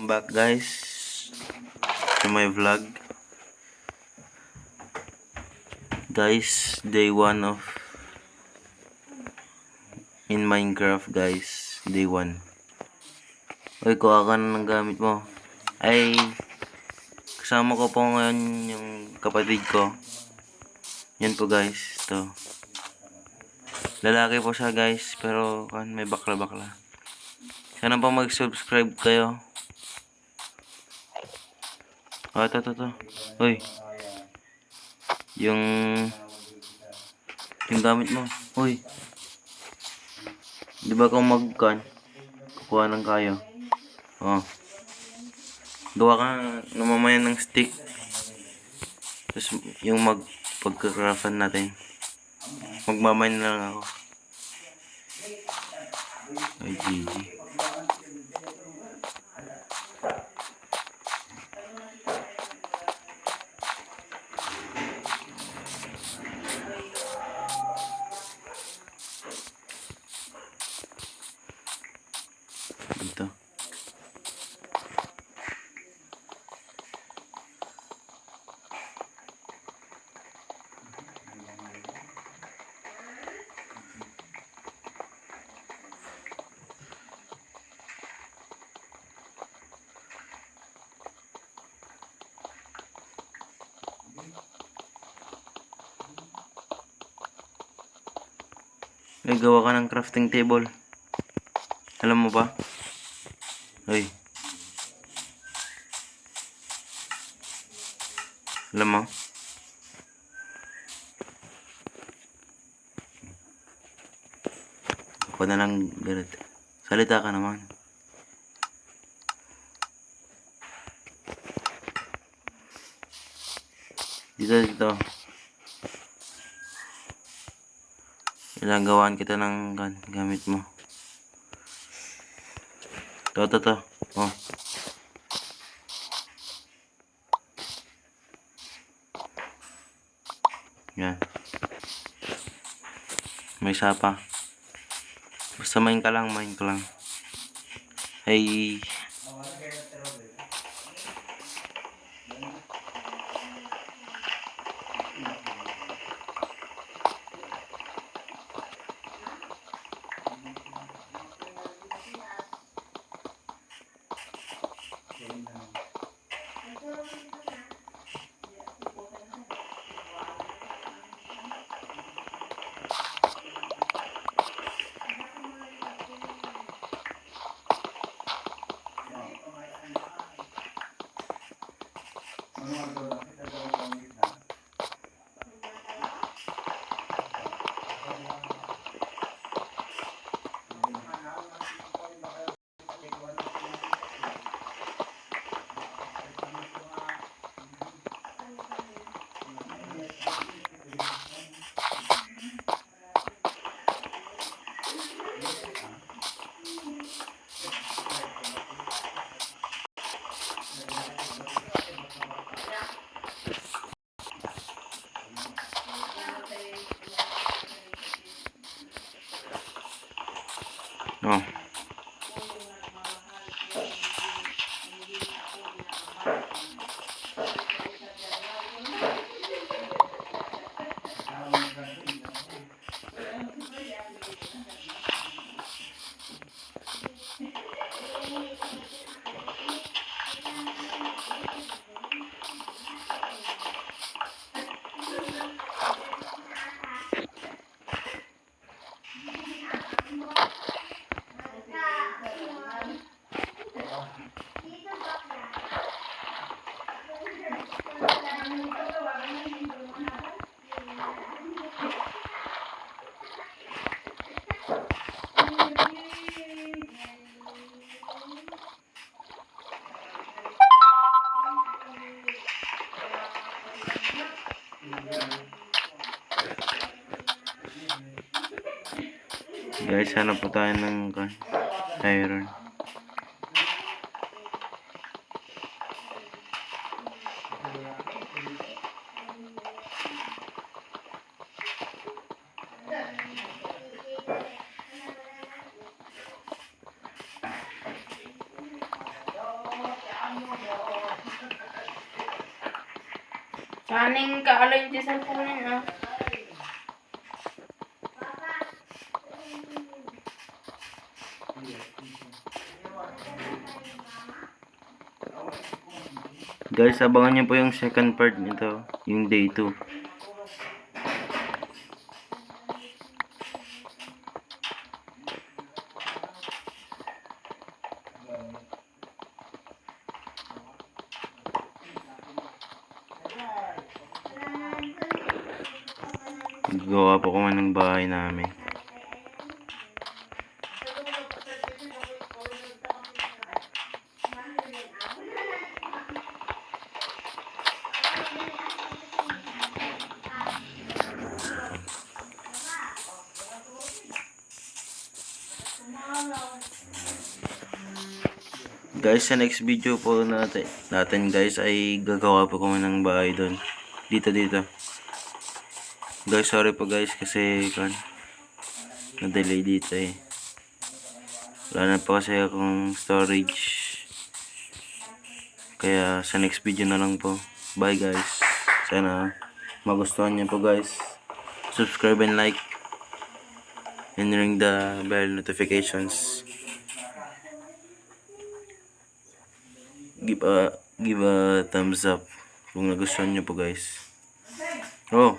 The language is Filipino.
back guys to my vlog. Guys, day 1 of in Minecraft guys. Day 1. Uy, kuha ka na ng gamit mo. Ay, kasama ko po ngayon yung kapatid ko. Yan po guys, ito. Lalaki po siya guys, pero may bakla-bakla. Sana pa mag-subscribe kayo. Ito. Uy. Yung gamit mo. Uy. Di ba kung kukuha ng kayo? Oh. Gawa ka namamayan ng stick. Tapos yung pagkakraftan natin. Magmamain na lang ako. Ay, GG. Dito. Ay, gawa ka ng crafting table. Alam mo ba? Ay. Alam mo? Ako na lang ganito. Salita ka naman. Dito. Ilagawaan kita ng gamit mo. Ito. Oh. Yan. May sapa. Basta main ka lang. Ay. Oh. Guys, hanap po tayo ng iron. Kaning kaalay yung cellphone niya. Guys, abangan nyo po yung second part nito, yung day 2. Gawa po kami ng bahay namin. Guys, sa next video po natin guys ay gagawa po kami ng bahay doon. Dito. Guys, sorry po guys kasi na-delay dito eh. Wala na po kasi akong storage. Kaya sa next video na lang po. Bye guys. Sana magustuhan niyo po guys. Subscribe and like. And ring the bell notifications. Give a thumbs up kung nagustuhan niyo po guys. Oh.